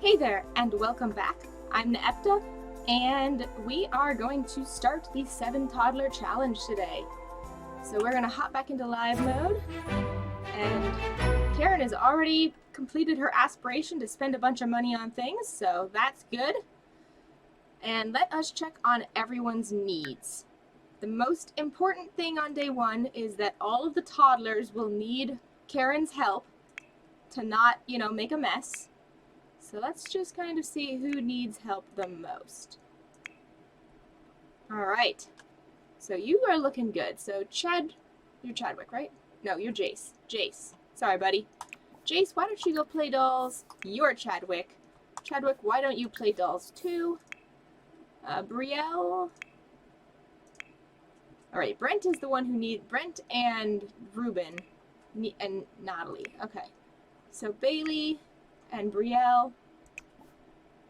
Hey there, and welcome back. I'm Naepta, and we are going to start the 7 Toddler Challenge today. So we're going to hop back into live mode, and Karen has already completed her aspiration to spend a bunch of money on things, so that's good. And let us check on everyone's needs. The most important thing on day 1 is that all of the toddlers will need Karen's help to not, make a mess. So let's just kind of see who needs help the most. Alright, so you are looking good. So you're Chadwick, right? No, you're Jace. Jace. Sorry, buddy. Jace, why don't you go play dolls? You're Chadwick. Chadwick, why don't you play dolls too? Brielle. Alright, Brent is the one who needs... Brent and Ruben and Natalie. Okay. So Bailey and Brielle,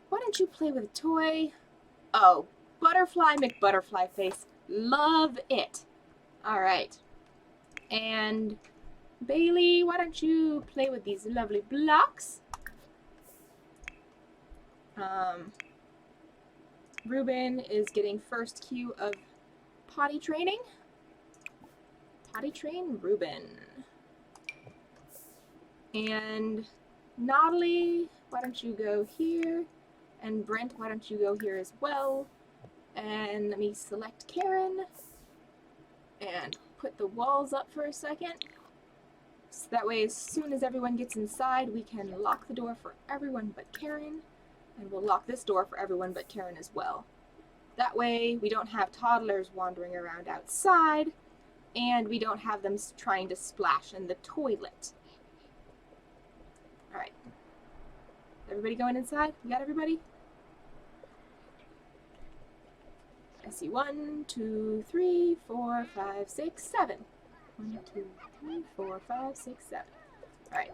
why don't you play with a toy? Oh, Butterfly McButterfly Face. Love it. Alright. And Bailey, why don't you play with these lovely blocks? Ruben is getting first cue of potty training. Potty train Ruben. And Natalie, why don't you go here? And Brent, why don't you go here as well? And let me select Karen and put the walls up for a second. So that way, as soon as everyone gets inside, we can lock the door for everyone but Karen. And we'll lock this door for everyone but Karen as well. That way, we don't have toddlers wandering around outside, and we don't have them trying to splash in the toilet. Alright. Everybody going inside? You got everybody? I see 1, 2, 3, 4, 5, 6, 7. 1, 2, 3, 4, 5, 6, 7. Alright.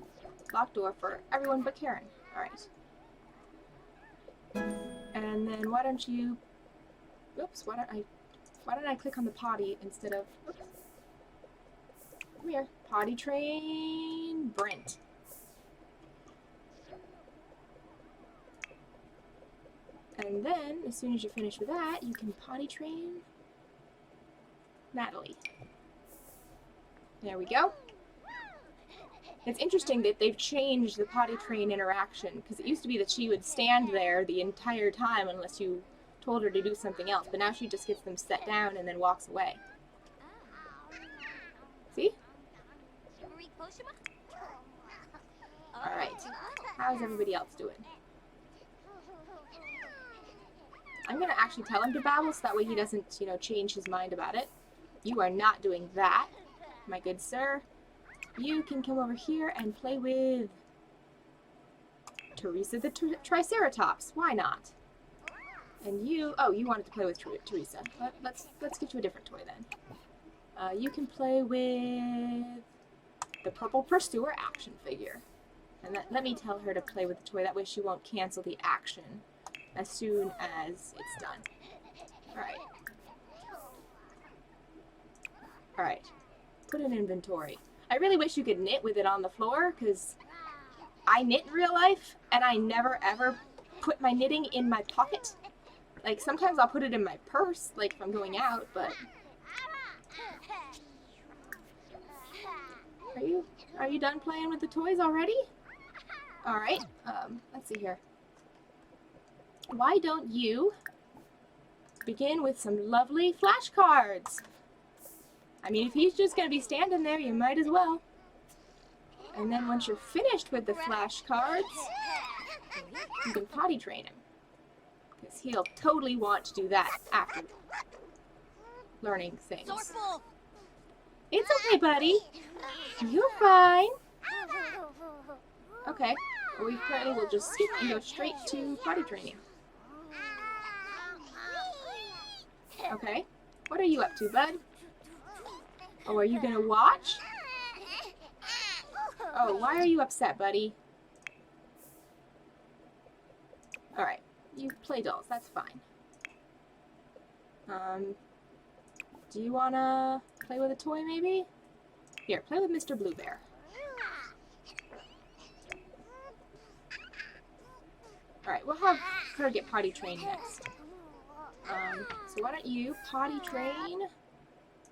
Locked door for everyone but Karen. Alright. And then why don't you... Oops, why don't I click on the potty instead of... Oops. Come here. Potty train Brent. And then, as soon as you're finished with that, you can potty train Natalie. There we go. It's interesting that they've changed the potty train interaction, because it used to be that she would stand there the entire time unless you told her to do something else, but now she just gets them set down and then walks away. See? Alright. How's everybody else doing? I'm going to actually tell him to babble so that way he doesn't, change his mind about it. You are not doing that, my good sir. You can come over here and play with Teresa the Triceratops. Why not? And you... Oh, you wanted to play with Teresa. Let's get you a different toy then. You can play with the Purple Pursuer action figure. And let me tell her to play with the toy. That way she won't cancel the action as soon as it's done. Alright. Alright. Put in inventory. I really wish you could knit with it on the floor, because I knit in real life, and I never ever put my knitting in my pocket. Like, sometimes I'll put it in my purse, like if I'm going out, but... Are you done playing with the toys already? Alright, let's see here. Why don't you begin with some lovely flashcards? I mean, if he's just going to be standing there, you might as well. And then once you're finished with the flashcards, you can potty train him. Because he'll totally want to do that after learning things. It's okay, buddy. You're fine. Okay. Well, we apparently will just skip and go straight to potty training. Okay. What are you up to, bud? Oh, are you gonna watch? Oh, why are you upset, buddy? Alright. You play dolls. That's fine. Do you wanna play with a toy, maybe? Here, play with Mr. Blue Bear. Alright, we'll have her get potty trained next. So why don't you potty train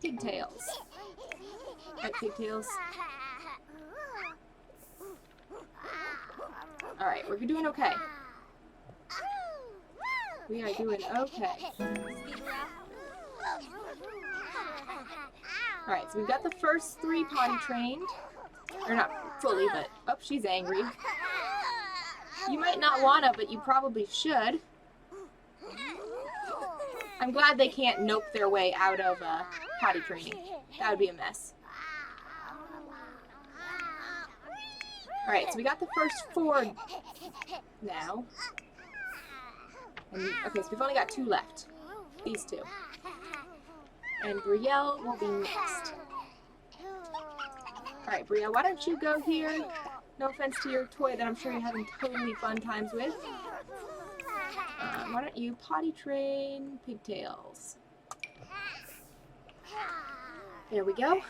Pigtails? Alright, Pigtails. Alright, we're doing okay. We are doing okay. Alright, so we've got the first 3 potty trained. Or not fully, but... Oh, she's angry. You might not wanna, but you probably should. I'm glad they can't nope their way out of potty training. That would be a mess. Alright, so we got the first 4 now. And, okay, so we've only got 2 left. These 2. And Brielle will be next. Alright, Brielle, why don't you go here? No offense to your toy that I'm sure you're having totally fun times with. Why don't you potty train Pigtails? There we go.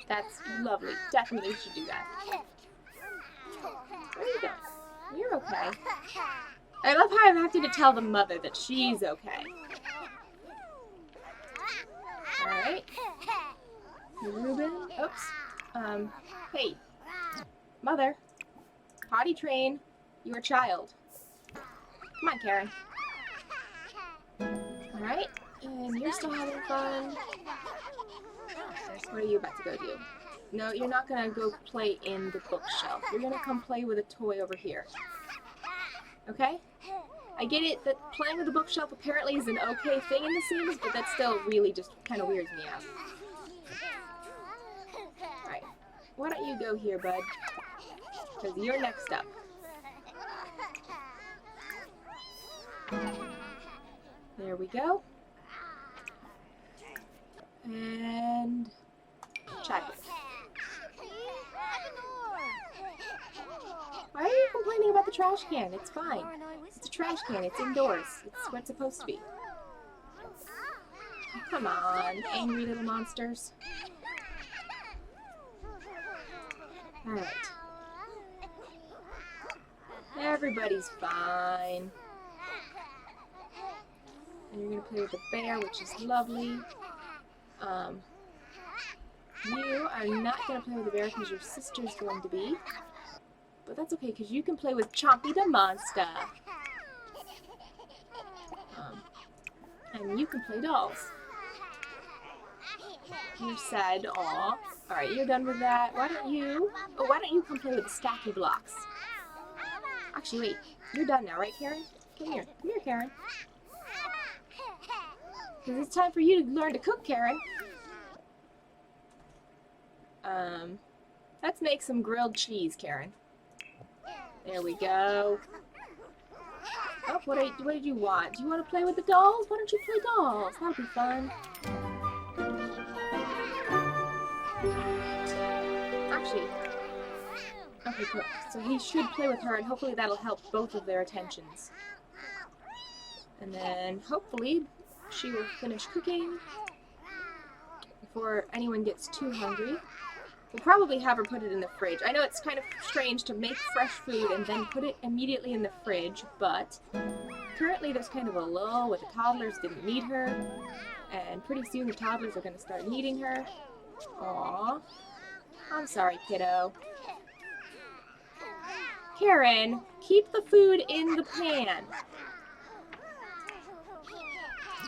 That's lovely. Definitely should do that. Where are you going? You're okay. I love how I'm having to tell the mother that she's okay. Alright. Ruben. Oops. Hey. Mother. Potty train your child. Come on, Karen. Alright. And you're still having fun. What are you about to go do? No, you're not going to go play in the bookshelf. You're going to come play with a toy over here. Okay? I get it that playing with the bookshelf apparently is an okay thing in The Sims, but that still really just kind of weirds me out. Alright. Why don't you go here, bud? Because you're next up. There we go. And... Chadwick. Why are you complaining about the trash can? It's fine. It's a trash can. It's indoors. It's what it's supposed to be. Oh, come on, angry little monsters. Alright. Everybody's fine. And you're going to play with the bear, which is lovely. You are not going to play with the bear because your sister's going to be. But that's okay, because you can play with Chompy the monster. And you can play dolls. You're sad, aw. Alright, you're done with that. Why don't you come play with the stacky blocks? Actually, wait. You're done now, right, Karen? Come here. Come here, Karen. Because it's time for you to learn to cook, Karen. Let's make some grilled cheese, Karen. There we go. Oh, what did you want? Do you want to play with the dolls? Why don't you play dolls? That'll be fun. Actually, okay, cool. So he should play with her, and hopefully that'll help both of their attentions. And then, hopefully, she will finish cooking before anyone gets too hungry. We'll probably have her put it in the fridge. I know it's kind of strange to make fresh food and then put it immediately in the fridge, but currently there's kind of a lull where the toddlers didn't need her, and pretty soon the toddlers are going to start needing her. Aww. I'm sorry, kiddo. Karen, keep the food in the pan.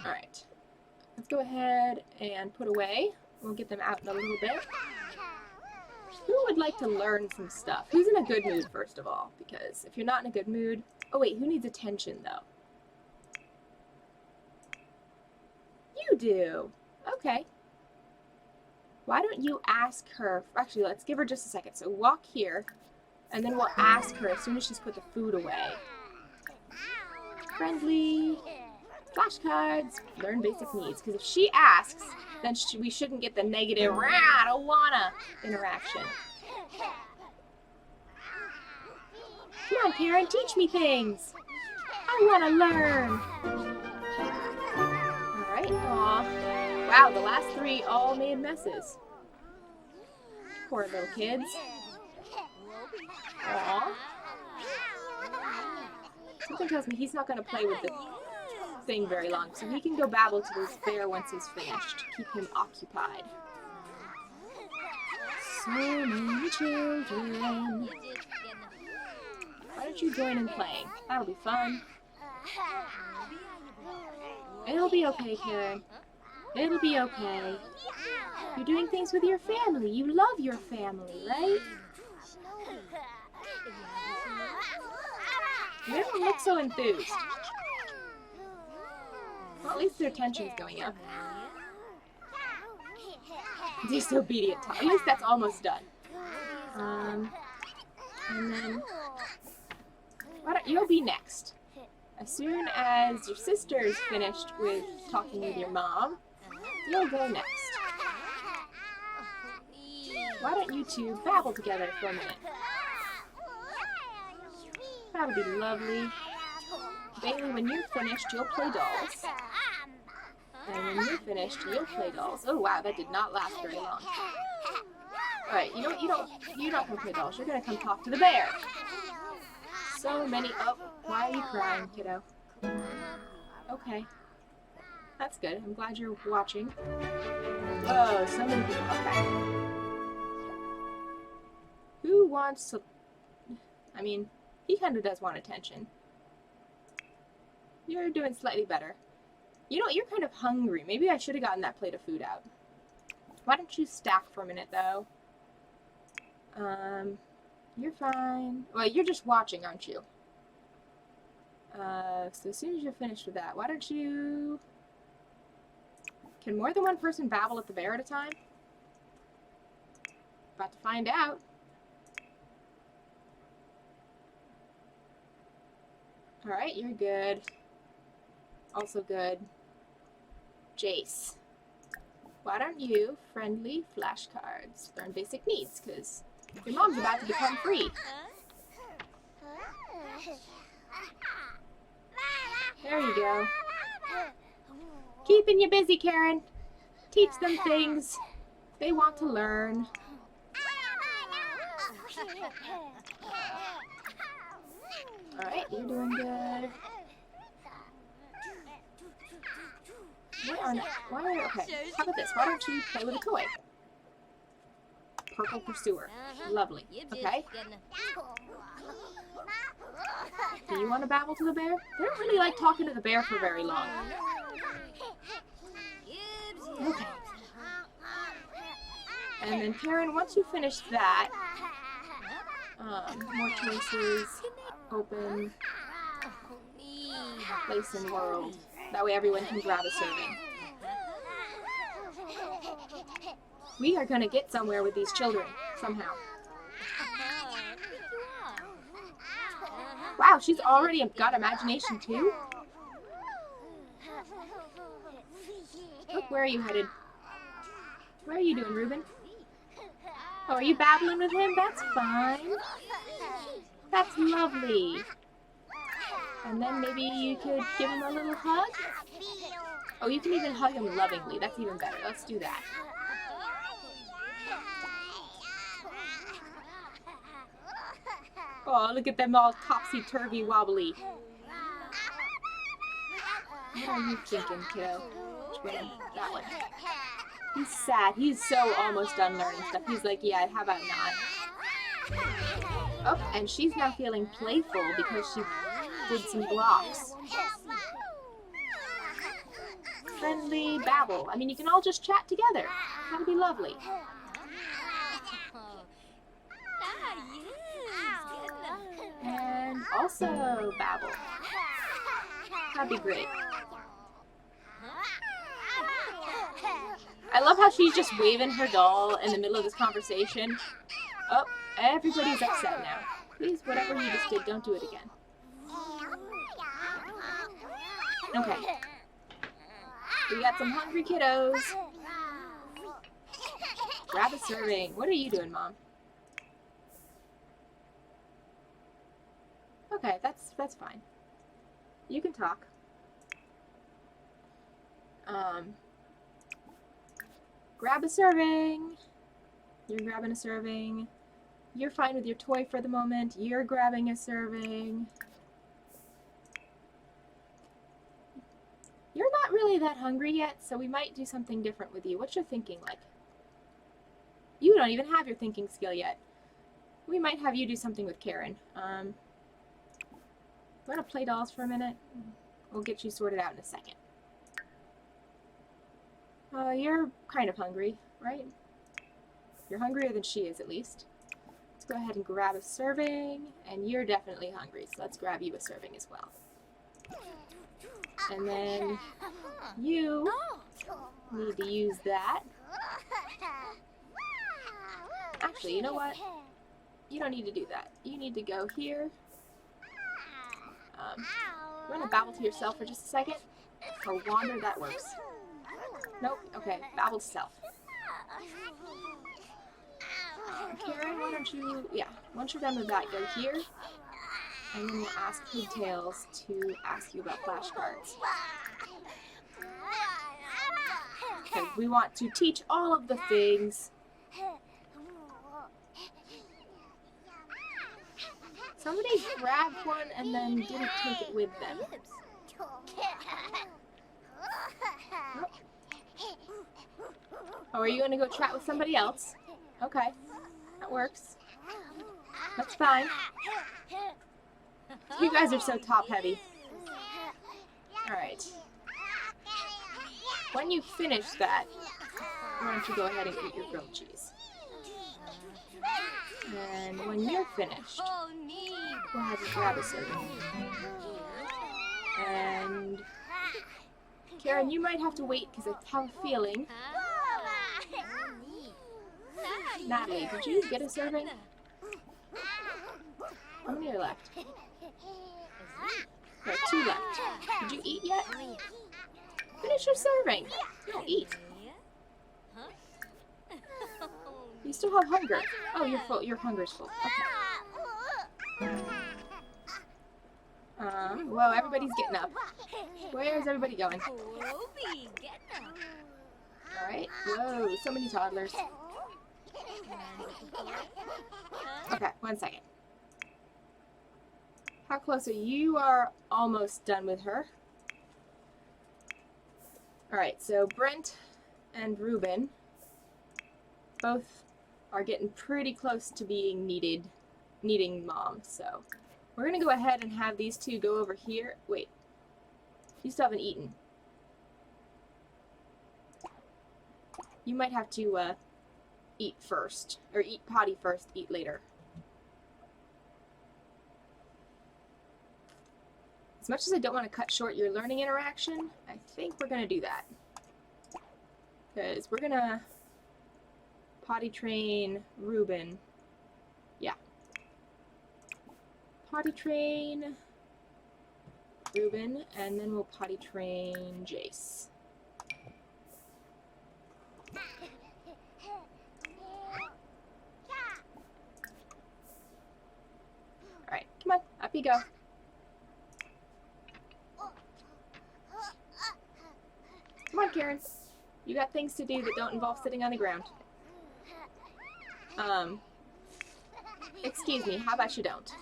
Alright. Let's go ahead and put away. We'll get them out in a little bit. Who would like to learn some stuff? Who's in a good mood, first of all? Because if you're not in a good mood... Oh, wait, who needs attention, though? You do. Okay. Why don't you ask her... Actually, let's give her just a second. So walk here, and then we'll ask her as soon as she's put the food away. Friendly. Flashcards. Learn basic needs. Because if she asks... then we shouldn't get the negative, rah, I don't wanna interaction. Come on, Karen, teach me things. I wanna learn. Alright, aw. Wow, the last 3 all made messes. Poor little kids. Aww. Something tells me he's not going to play with the thing very long, so he can go babble to this bear once he's finished. Keep him occupied. So many children. Why don't you join in playing? That'll be fun. It'll be okay, Karen. It'll be okay. You're doing things with your family. You love your family, right? You don't look so enthused. Well, at least their tension's going up. Disobedient talk. At least that's almost done. And then, why don't you'll be next? As soon as your sister's finished with talking with your mom, you'll go next. Why don't you two babble together for a minute? That'll be lovely. Bailey, when you're finished, you'll play dolls. And when you're finished, you'll play dolls. Oh wow, that did not last very long. Alright, you know what? You're not gonna play dolls. You're gonna come talk to the bear. So many. Oh, why are you crying, kiddo? Okay. That's good. I'm glad you're watching. Oh, so many people. Okay. Who wants to... I mean, he kind of does want attention. You're doing slightly better. You know what? You're kind of hungry. Maybe I should have gotten that plate of food out. Why don't you stack for a minute, though? You're fine. Well, you're just watching, aren't you? So as soon as you're finished with that, why don't you... Can more than one person babble at the bear at a time? About to find out. Alright, you're good. Also good. Jace. Why don't you friendly flashcards? Learn basic needs, because your mom's about to become free. There you go. Keeping you busy, Karen. Teach them things they want to learn. Alright, you're doing good. Okay, how about this? Why don't you play with a toy? Purple Pursuer. Lovely. Okay. Do you want to babble to the bear? They don't really like talking to the bear for very long. Okay. And then Karen, once you finish that, more choices, open, place in world. That way everyone can grab a serving. We are going to get somewhere with these children, somehow. Wow, she's already got imagination too? Look, where are you headed? Where are you doing, Reuben? Oh, are you babbling with him? That's fine. That's lovely. And then maybe you could give him a little hug? Oh, you can even hug him lovingly. That's even better. Let's do that. Oh, look at them all topsy-turvy wobbly. What are you thinking, kiddo? Which one? That one. He's sad. He's so almost done learning stuff. He's like, yeah, how about not? Oh, and she's now feeling playful because she did some blocks. Friendly babble. I mean, you can all just chat together. That'd be lovely. And also babble. That'd be great. I love how she's just waving her doll in the middle of this conversation. Oh, everybody's upset now. Please, whatever you just did, don't do it again. Okay. We got some hungry kiddos. Grab a serving. What are you doing, Mom? Okay, that's fine. You can talk. Grab a serving. You're grabbing a serving. You're fine with your toy for the moment. You're grabbing a serving. You're not really that hungry yet, so we might do something different with you. What's your thinking like? You don't even have your thinking skill yet. We might have you do something with Karen. You want to play dolls for a minute? We'll get you sorted out in a second. You're kind of hungry, right? You're hungrier than she is, at least. Let's go ahead and grab a serving, and you're definitely hungry, so let's grab you a serving as well. And then you need to use that. Actually, you know what? You don't need to do that. You need to go here. You want to babble to yourself for just a second? Or wander, that works. Nope, okay, babble to self. Karen, why don't you, once you're done with that, go here. And then we'll ask Pigtails to ask you about flashcards. Because we want to teach all of the things. Somebody grabbed one and then didn't take it with them. Oh, are you going to go chat with somebody else? Okay, that works. That's fine. You guys are so top heavy. Alright. When you finish that, why don't you go ahead and eat your grilled cheese. And when you're finished, go ahead and grab a serving. And Karen, you might have to wait because I have a feeling. Natalie, did you get a serving? How many are left? There are 2 left. Did you eat yet? Finish your serving. No, eat. You still have hunger. Oh, you're full. Your hunger's full. Okay. Whoa, everybody's getting up. Where's everybody going? Alright. Whoa, so many toddlers. Okay, 1 second. How close are you? You are almost done with her. Alright, so Brent and Ruben both are getting pretty close to being needing mom, so we're gonna go ahead and have these 2 go over here. Wait, you still haven't eaten. You might have to eat first, or eat potty first, eat later. As much as I don't want to cut short your learning interaction, I think we're going to do that. Because we're going to potty train Ruben. Yeah. Potty train Ruben, and then we'll potty train Jace. Alright, come on, up you go. Come on, Karen. You got things to do that don't involve sitting on the ground. Excuse me, how about you don't?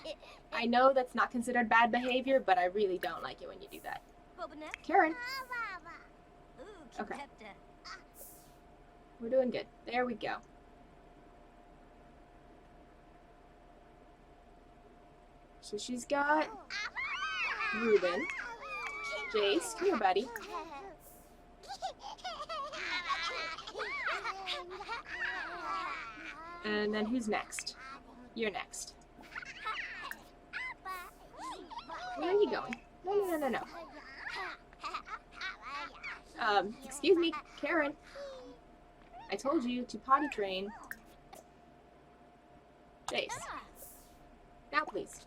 I know that's not considered bad behavior, but I really don't like it when you do that. Karen. Okay. We're doing good. There we go. So she's got Ruben. Jace, come here, buddy. And then who's next? You're next. Where are you going? No. Excuse me, Karen. I told you to potty train Jace. Now, please.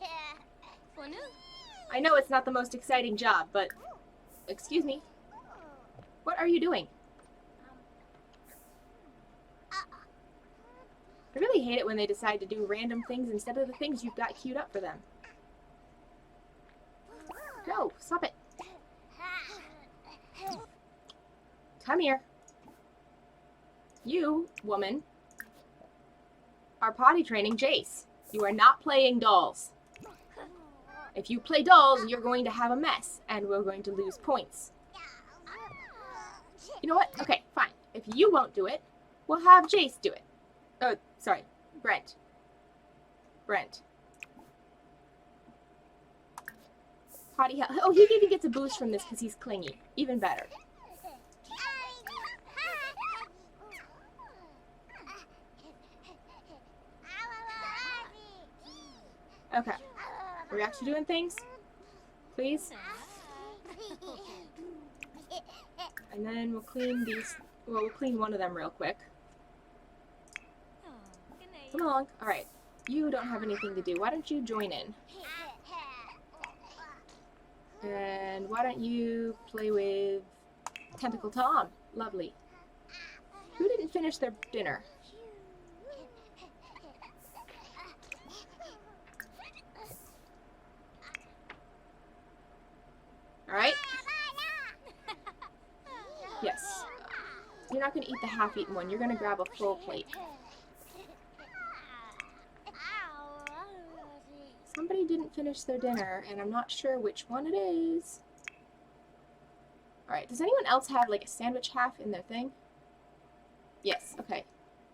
I know it's not the most exciting job, but... Excuse me. What are you doing? I really hate it when they decide to do random things instead of the things you've got queued up for them. No, stop it. Come here. You, woman. are potty training Jace. You are not playing dolls. If you play dolls, you're going to have a mess, and we're going to lose points. You know what? Okay, fine. If you won't do it, we'll have Jace do it. Oh, sorry. Brent. Potty help. Oh, he even gets a boost from this because he's clingy. Even better. Okay. Are we actually doing things? Please? And then we'll clean these. Well, we'll clean one of them real quick. Come along. Alright. You don't have anything to do. Why don't you join in? And why don't you play with Tentacle Tom? Lovely. Who didn't finish their dinner? Alright? Yes. You're not going to eat the half-eaten one. You're going to grab a full plate. Somebody didn't finish their dinner, and I'm not sure which one it is. Alright, does anyone else have, like, a sandwich half in their thing? Yes, okay.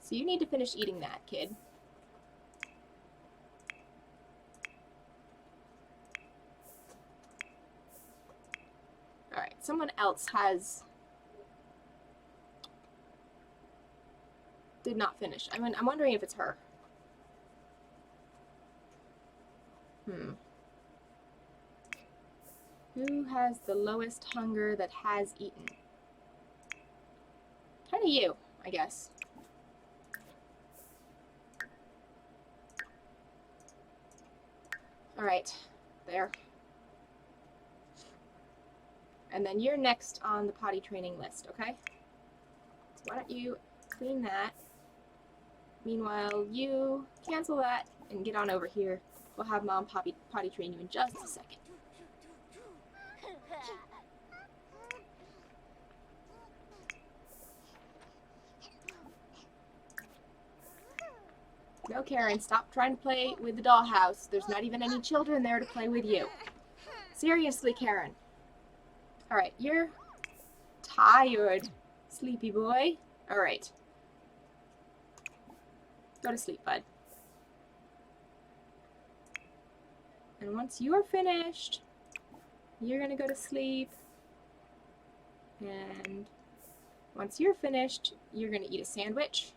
So you need to finish eating that, kid. Alright, someone else did not finish. I'm wondering if it's her. Who has the lowest hunger that has eaten? Kind of you, I guess. Alright, there. And then you're next on the potty training list, okay? So why don't you clean that? Meanwhile, you cancel that and get on over here. We'll have Mom potty train you in just a second. No, Karen, stop trying to play with the dollhouse. There's not even any children there to play with you. Seriously, Karen. Alright, you're tired, sleepy boy. Alright. Go to sleep, bud. And once you are finished, you're gonna go to sleep. And once you're finished, you're gonna eat a sandwich.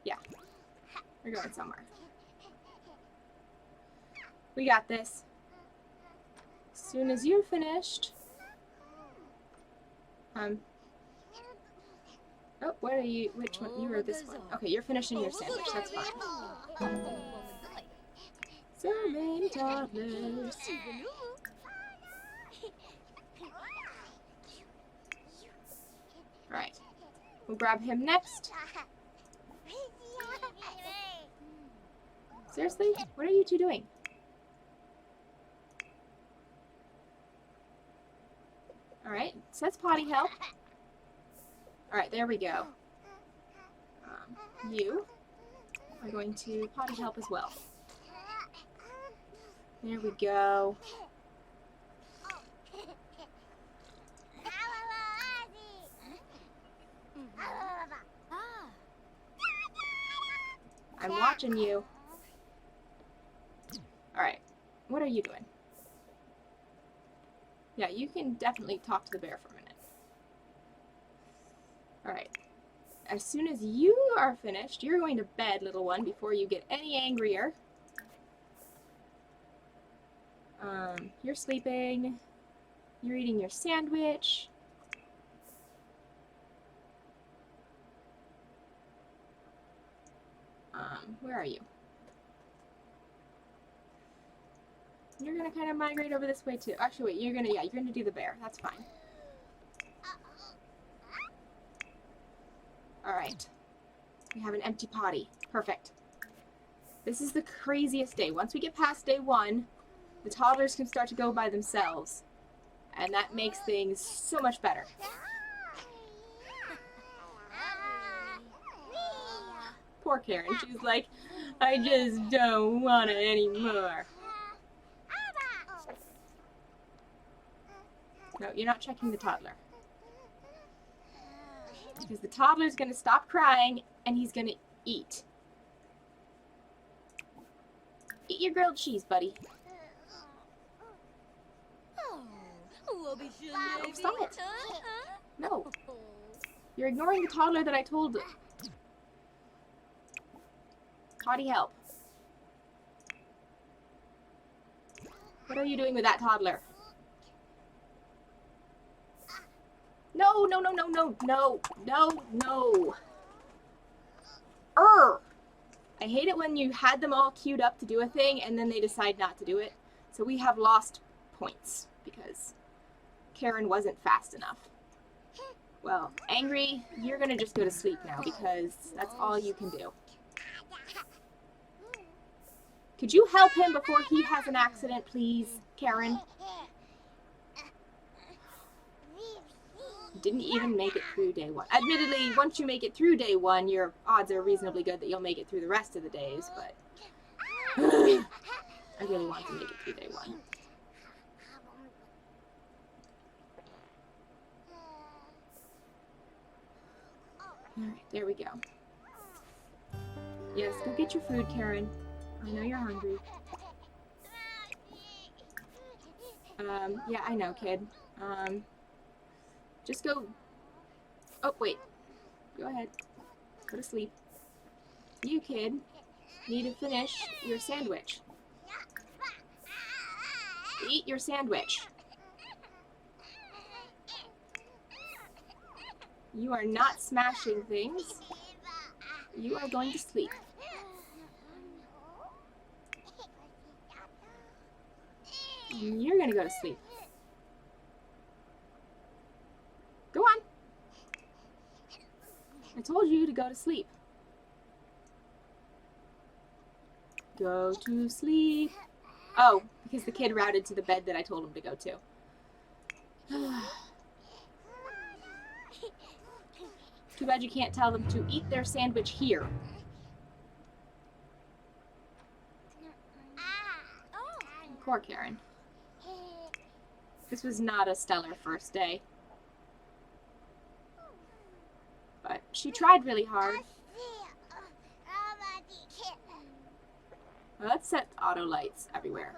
Yeah, we're going somewhere. We got this. As soon as you're finished, oh, what are you? Which one? You are this one. Okay, you're finishing your sandwich. That's fine. So many toddlers. Alright. We'll grab him next. Seriously? What are you two doing? Alright, it says potty help. Alright, there we go. You are going to potty help as well. There we go. I'm watching you. Alright, what are you doing? Yeah, you can definitely talk to the bear for a minute. Alright. As soon as you are finished, you're going to bed, little one, before you get any angrier. You're sleeping. You're eating your sandwich. Where are you? You're gonna kind of migrate over this way too. Actually, wait, you're gonna do the bear. That's fine. Alright. We have an empty potty. Perfect. This is the craziest day. Once we get past day 1, the toddlers can start to go by themselves. And that makes things so much better. Poor Karen. She's like, I just don't want it anymore. No, you're not checking the toddler. Because the toddler's going to stop crying and he's going to eat. Eat your grilled cheese, buddy. Oh, stop it. No. You're ignoring the toddler that I told. Potty help. What are you doing with that toddler? No, no, no, no, no, no, no, no. I hate it when you had them all queued up to do a thing and then they decide not to do it. So we have lost points because Karen wasn't fast enough. Well, Angry, you're gonna just go to sleep now because that's all you can do. Could you help him before he has an accident, please, Karen? Didn't even make it through day one. Admittedly, once you make it through day one, your odds are reasonably good that you'll make it through the rest of the days, but I really want to make it through day one. Alright, there we go. Yes, go get your food, Karen. I know you're hungry. Yeah, I know, kid. Just go... Oh, wait. Go ahead. Go to sleep. You, kid, need to finish your sandwich. Eat your sandwich. You are not smashing things. You are going to sleep. You're going to go to sleep. Go on. I told you to go to sleep. Go to sleep. Oh, because the kid routed to the bed that I told him to go to. Too bad you can't tell them to eat their sandwich here. Poor Karen. This was not a stellar first day. But she tried really hard. Well, let's set auto lights everywhere.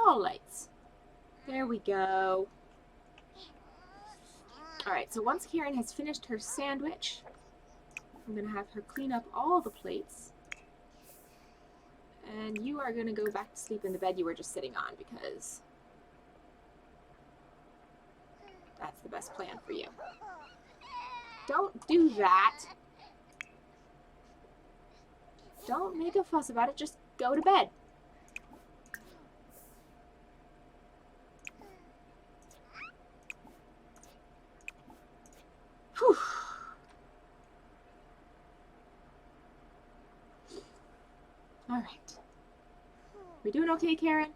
All lights. There we go. Alright, so once Karen has finished her sandwich, I'm going to have her clean up all the plates. And you are going to go back to sleep in the bed you were just sitting on because that's the best plan for you. Don't do that. Don't make a fuss about it. Just go to bed. Whew. All right. We doing okay, Karen?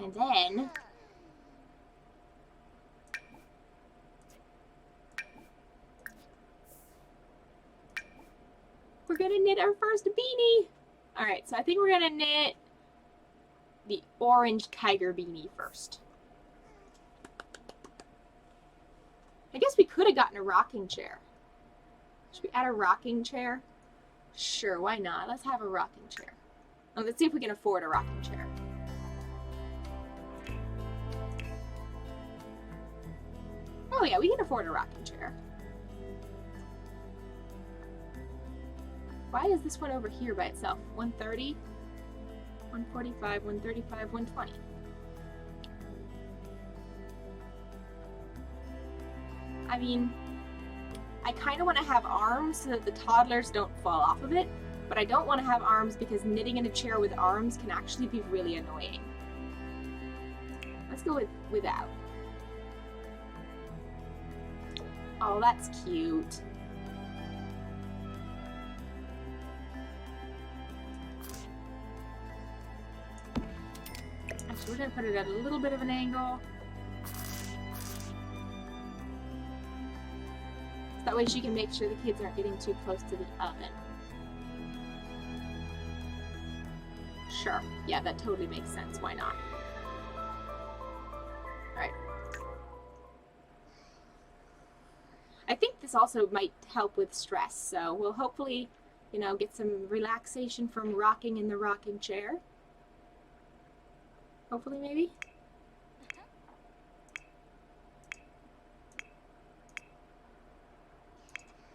And then we're gonna knit our first beanie. All right, so I think we're gonna knit the orange tiger beanie first. I guess we could have gotten a rocking chair. Should we add a rocking chair? Sure, why not? Let's have a rocking chair. Let's see if we can afford a rocking chair. Oh yeah, we can afford a rocking chair. Why is this one over here by itself? 130, 145, 135, 120. I mean, I kind of want to have arms so that the toddlers don't fall off of it, but I don't want to have arms because knitting in a chair with arms can actually be really annoying. Let's go with without. Oh, that's cute. Actually, we're going to put it at a little bit of an angle. So that way she can make sure the kids aren't getting too close to the oven. Sure. Yeah, that totally makes sense. Why not? Alright. I think this also might help with stress, so we'll hopefully, you know, get some relaxation from rocking in the rocking chair. Hopefully, maybe.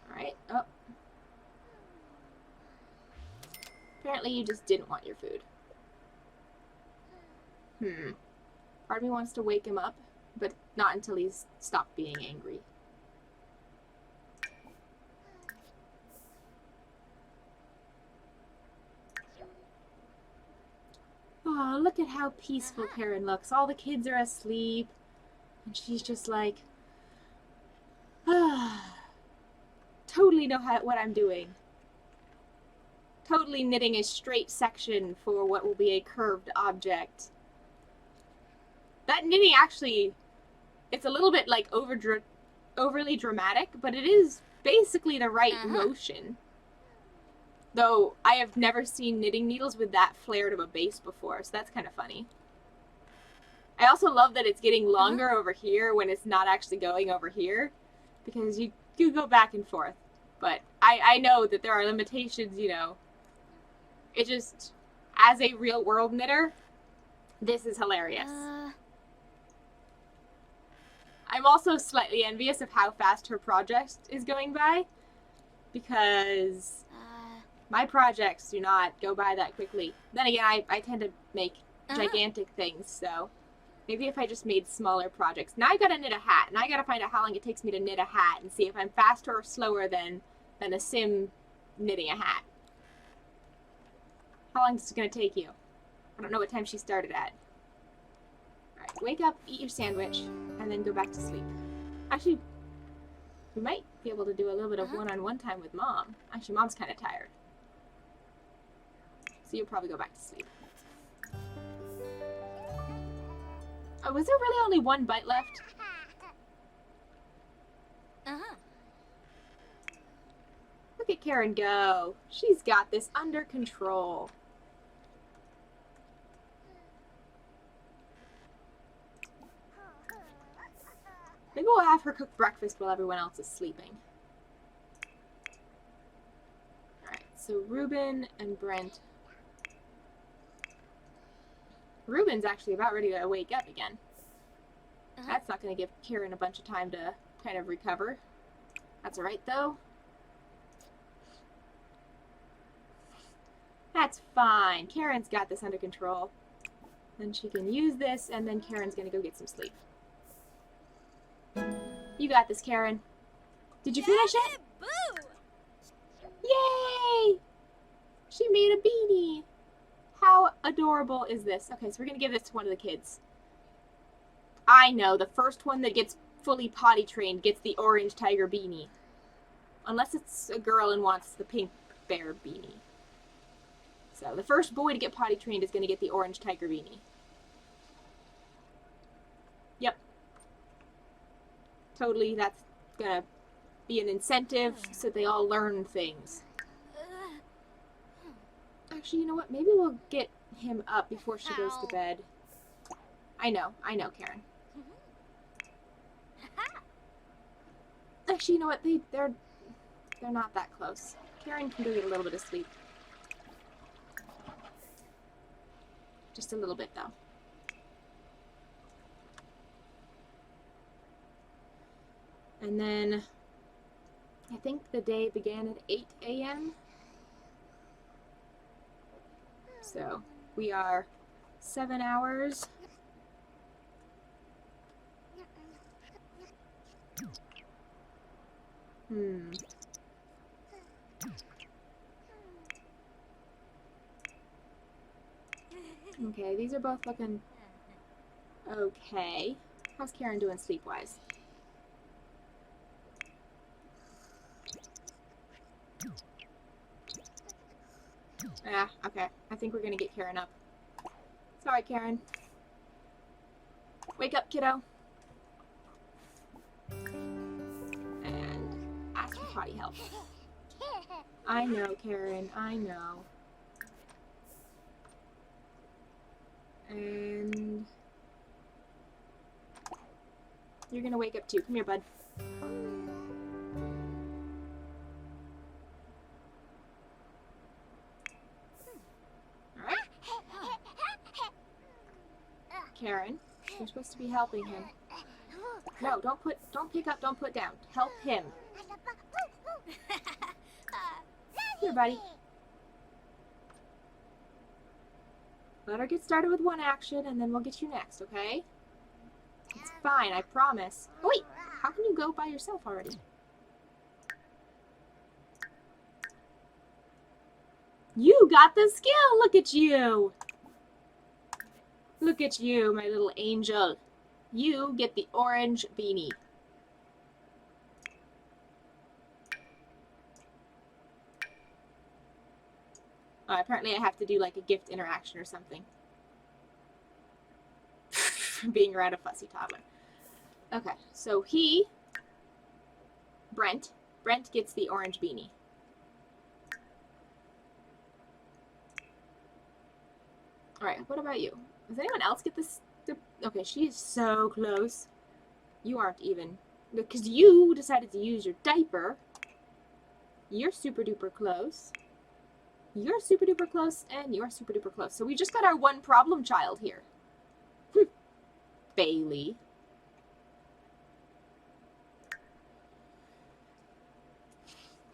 Alright. Oh. Apparently you just didn't want your food. Part of me wants to wake him up, but not until he's stopped being angry. Oh, look at how peaceful Karen looks. All the kids are asleep, and she's just like, totally know what I'm doing. Totally knitting a straight section for what will be a curved object. That knitting actually, it's a little bit like overly dramatic, but it is basically the right motion. Though I have never seen knitting needles with that flared of a base before, so that's kind of funny. I also love that it's getting longer over here when it's not actually going over here, because you do go back and forth. But I know that there are limitations, you know. It just, as a real world knitter, this is hilarious. I'm also slightly envious of how fast her project is going by, because my projects do not go by that quickly. Then again, I tend to make gigantic things, so maybe if I just made smaller projects. Now I gotta knit a hat, and I gotta find out how long it takes me to knit a hat and see if I'm faster or slower than a sim knitting a hat. How long is it gonna take you? I don't know what time she started at. Alright, wake up, eat your sandwich, and then go back to sleep. Actually, we might be able to do a little bit of one-on-one time with Mom. Actually, Mom's kind of tired. So you'll probably go back to sleep. Oh, was there really only one bite left? Look at Karen go. She's got this under control. Maybe we'll have her cook breakfast while everyone else is sleeping. Alright, so Ruben and Brent. Ruben's actually about ready to wake up again. That's not going to give Karen a bunch of time to kind of recover. That's alright, though. That's fine. Karen's got this under control. Then she can use this, and then Karen's going to go get some sleep. You got this, Karen. Did you finish it? Yay! She made a beanie. How adorable is this? Okay, so we're going to give this to one of the kids. I know, the first one that gets fully potty trained gets the orange tiger beanie. Unless it's a girl and wants the pink bear beanie. So the first boy to get potty trained is going to get the orange tiger beanie. Yep. Totally, that's going to be an incentive so they all learn things. Actually, you know what? Maybe we'll get him up before she goes to bed. I know, Karen. Actually, you know what? They're not that close. Karen can go get a little bit of sleep. Just a little bit, though. And then I think the day began at 8 a.m. So we are 7 hours. Okay, these are both looking okay. How's Karen doing sleep-wise? Yeah, okay. I think we're gonna get Karen up. Sorry, Karen. Wake up, kiddo. And potty help. I know, Karen, I know. And you're gonna wake up too. Come here, bud. Alright. Karen, you're supposed to be helping him. No, don't pick up, don't put down. Help him. Here, buddy. Let her get started with one action, and then we'll get you next, okay? It's fine, I promise. Oh, wait! How can you go by yourself already? You got the skill! Look at you! Look at you, my little angel. You get the orange beanie. Apparently I have to do like a gift interaction or something. Being around a fussy toddler. Okay, so Brent gets the orange beanie. Alright, what about you? Does anyone else get this? Okay, she's so close. You aren't even. Because you decided to use your diaper. You're super duper close. You're super duper close, and you're super duper close. So we just got our one problem child here. Bailey.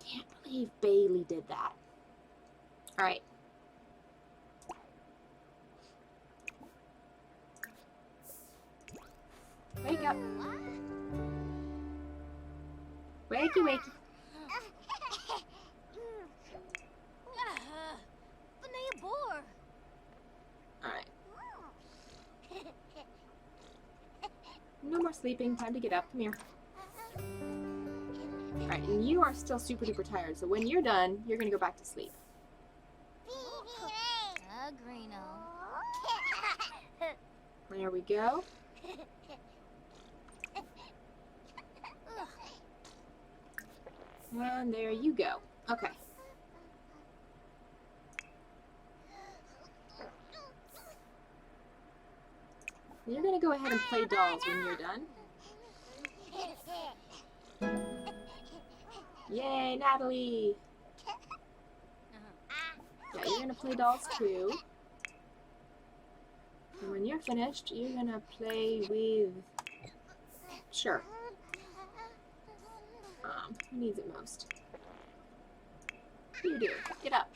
Can't believe Bailey did that. Alright. Wake up. Wakey, wakey. Alright. No more sleeping. Time to get up. Come here. Alright, and you are still super duper tired, so when you're done, you're gonna go back to sleep. There we go. And there you go. Okay. You're gonna go ahead and play dolls when you're done. Yay, Natalie! Yeah, you're gonna play dolls too. And when you're finished, you're gonna play with... Sure. Who needs it most? You do. Get up.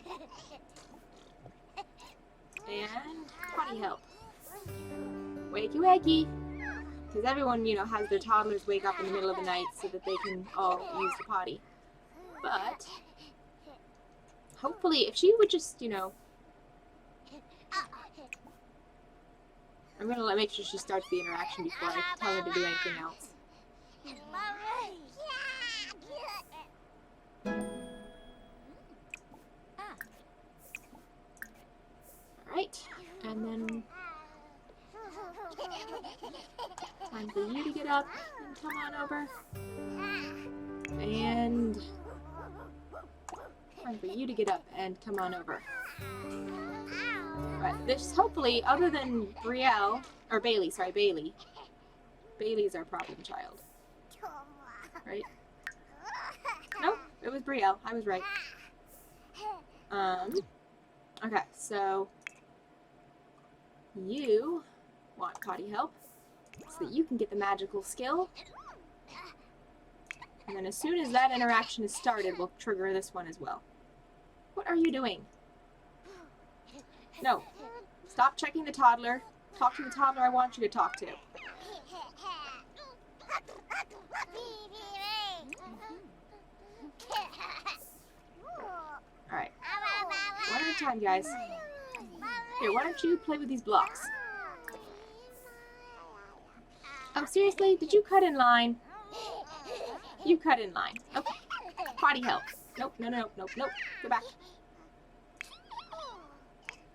And potty help. Wakey wakey. Because everyone, you know, has their toddlers wake up in the middle of the night so that they can all use the potty. But hopefully, if she would just, you know... I'm gonna make sure she starts the interaction before I tell her to do anything else. Alright, and then time for you to get up and come on over. And time for you to get up and come on over. Right, this hopefully, other than Brielle, or Bailey, sorry, Bailey. Bailey's our problem child. Right? Nope, it was Brielle. I was right. Okay, so you want potty help so that you can get the magical skill. And then as soon as that interaction is started, we'll trigger this one as well. What are you doing? No. Stop checking the toddler. Talk to the toddler I want you to talk to. Alright. One at a time, guys. Here, why don't you play with these blocks? Oh, seriously? Did you cut in line? You cut in line. Okay. Potty help. Nope, no, no, nope, nope. Go back.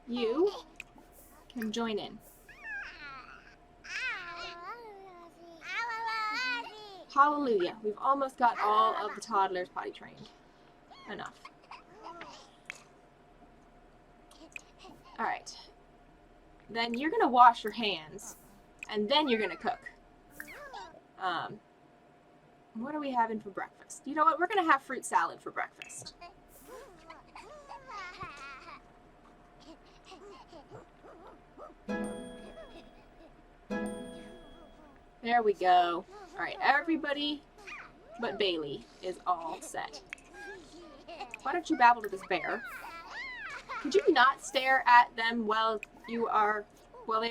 You can join in. Hallelujah. We've almost got all of the toddlers potty trained. Enough. Alright. Then you're going to wash your hands. And then you're going to cook. What are we having for breakfast? You know what? We're going to have fruit salad for breakfast. There we go. Alright, everybody but Bailey is all set. Why don't you babble to this bear? Could you not stare at them while they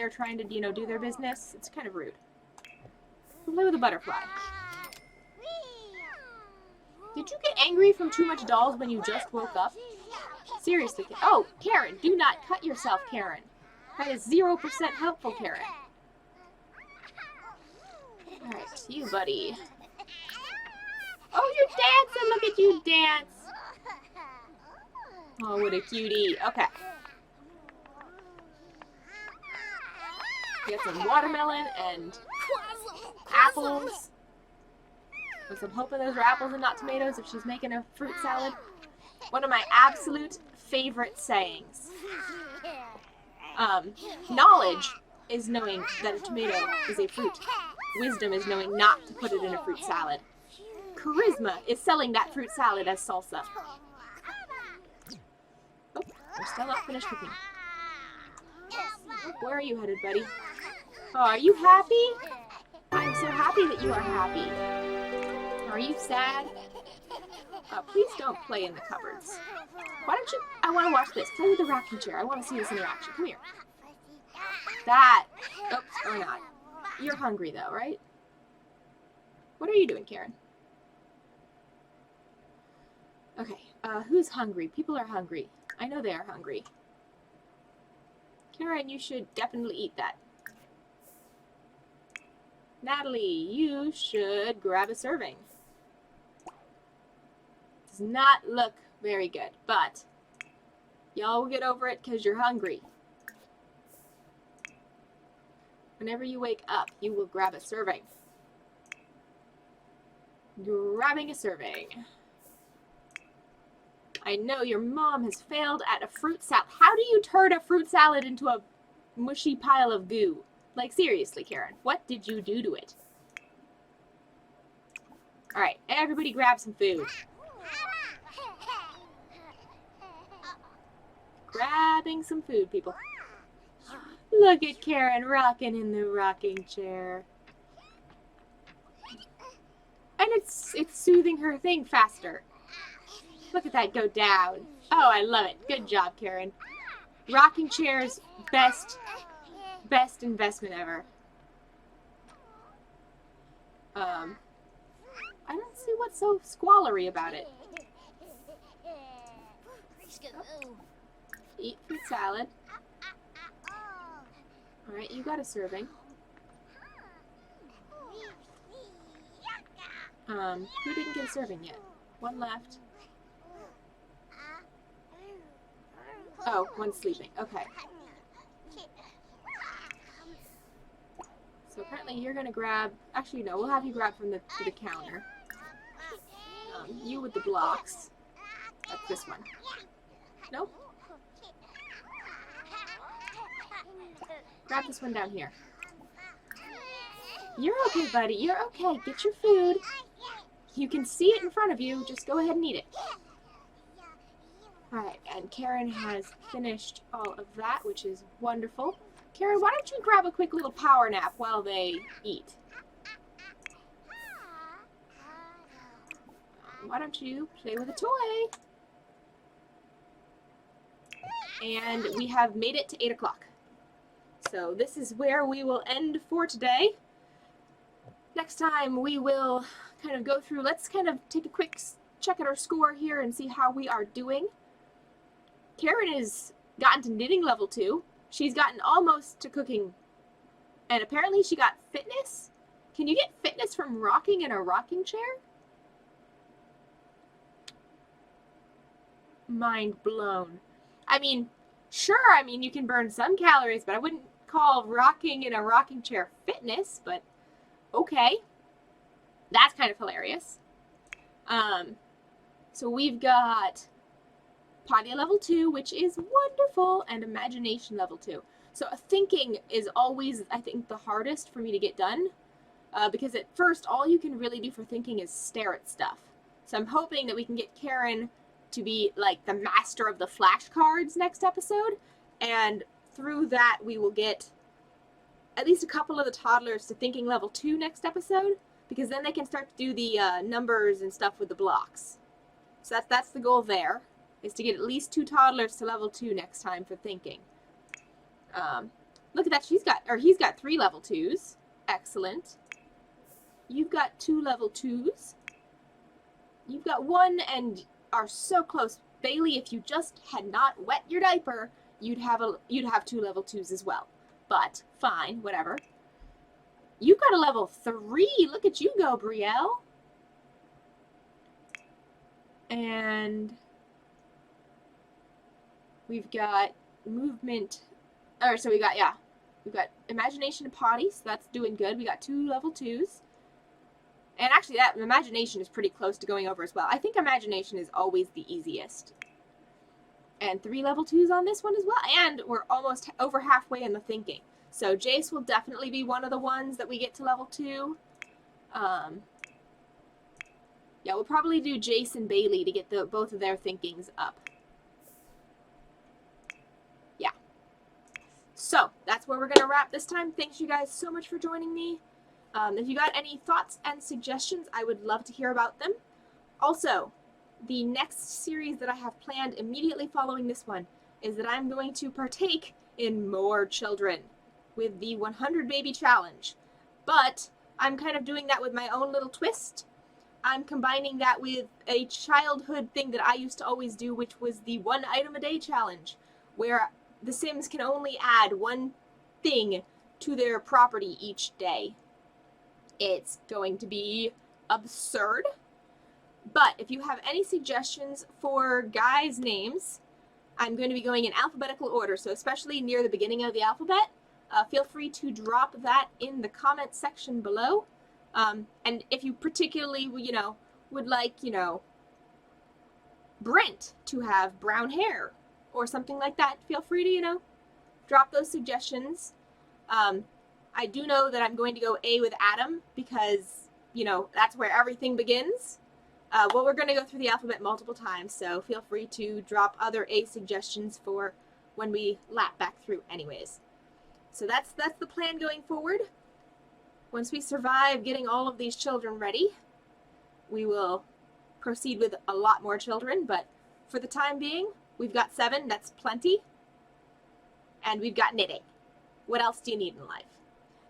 are trying to, do their business? It's kind of rude. Play with a butterfly. Did you get angry from too much dolls when you just woke up? Seriously. Oh, Karen, do not cut yourself, Karen. That is 0% helpful, Karen. Alright, you, buddy. Oh, you're dancing! Look at you dance! Oh, what a cutie. Okay. Get some watermelon and apples. With some hoping those are apples and not tomatoes if she's making a fruit salad. One of my absolute favorite sayings. Knowledge is knowing that a tomato is a fruit. Wisdom is knowing not to put it in a fruit salad. Charisma is selling that fruit salad as salsa. Oh, we're still not finished cooking. Where are you headed, buddy? Oh, are you happy? I'm so happy that you are happy. Are you sad? Please don't play in the cupboards. Why don't you... I want to watch this. Play with the rocking chair. I want to see this interaction. Come here. That... Oops, or not. You're hungry, though, right? What are you doing, Karen? Okay, who's hungry? People are hungry. I know they are hungry. Karen, you should definitely eat that. Natalie, you should grab a serving. Does not look very good, but y'all will get over it because you're hungry. Whenever you wake up, you will grab a serving. Grabbing a serving. I know your mom has failed at a fruit salad. How do you turn a fruit salad into a mushy pile of goo? Like, seriously, Karen, what did you do to it? Alright, everybody grab some food. Grabbing some food, people. Look at Karen rocking in the rocking chair. And it's soothing her thing faster. Look at that go down. Oh, I love it. Good job, Karen. Rocking chairs, best investment ever. I don't see what's so squallery about it. Oh. Eat fruit salad. Alright, you got a serving. Who didn't get a serving yet? One left. Oh, one's sleeping. Okay. So apparently you're gonna grab... Actually, no, we'll have you grab from the counter. You with the blocks. That's this one. Nope. Grab this one down here. You're okay, buddy. You're okay. Get your food. You can see it in front of you. Just go ahead and eat it. Alright, and Karen has finished all of that, which is wonderful. Karen, why don't you grab a quick little power nap while they eat? Why don't you play with a toy? And we have made it to 8 o'clock. So this is where we will end for today. Next time we will kind of go through, let's kind of take a quick check at our score here and see how we are doing. Karen has gotten to knitting level 2. She's gotten almost to cooking. And apparently she got fitness. Can you get fitness from rocking in a rocking chair? Mind blown. I mean, sure, you can burn some calories, but I wouldn't call rocking in a rocking chair fitness, but okay. That's kind of hilarious. So we've got potty level 2, which is wonderful, and imagination level 2. So thinking is always, I think, the hardest for me to get done, because at first all you can really do for thinking is stare at stuff. So I'm hoping that we can get Karen to be like the master of the flashcards next episode, and through that we will get at least a couple of the toddlers to thinking level 2 next episode, because then they can start to do the numbers and stuff with the blocks. So that's the goal there, is to get at least 2 toddlers to level 2 next time for thinking. Look at that, he's got 3 level 2s. Excellent. You've got 2 level 2s. You've got 1 and are so close. Bailey, if you just had not wet your diaper, you'd have 2 level 2s as well. But fine, whatever. You've got a level 3. Look at you go, Brielle. And we've got movement. So we've got imagination and potty, so that's doing good. We got 2 level 2s. And actually that imagination is pretty close to going over as well. I think imagination is always the easiest. And 3 level 2s on this one as well. And we're almost over halfway in the thinking. So Jace will definitely be one of the ones that we get to level 2. Yeah, we'll probably do Jace and Bailey to get both of their thinkings up. Yeah. So that's where we're going to wrap this time. Thanks you guys so much for joining me. If you got any thoughts and suggestions, I would love to hear about them. Also, the next series that I have planned immediately following this one is that I'm going to partake in more children with the 100 baby challenge. But I'm kind of doing that with my own little twist. I'm combining that with a childhood thing that I used to always do, which was the 1 item a day challenge, where the Sims can only add 1 thing to their property each day. It's going to be absurd. But if you have any suggestions for guys' names, I'm going to be going in alphabetical order, so especially near the beginning of the alphabet, feel free to drop that in the comment section below. And if you particularly, would like, Brent to have brown hair or something like that, feel free to, drop those suggestions. I do know that I'm going to go A with Adam because, that's where everything begins. Well, we're going to go through the alphabet multiple times, so feel free to drop other A suggestions for when we lap back through anyways. So that's the plan going forward. Once we survive getting all of these children ready, we will proceed with a lot more children, but for the time being, we've got 7, that's plenty, and we've got knitting. What else do you need in life?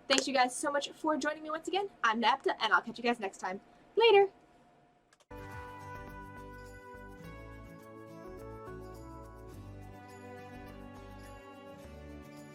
Thanks you guys so much for joining me once again. I'm Naepta, and I'll catch you guys next time. Later!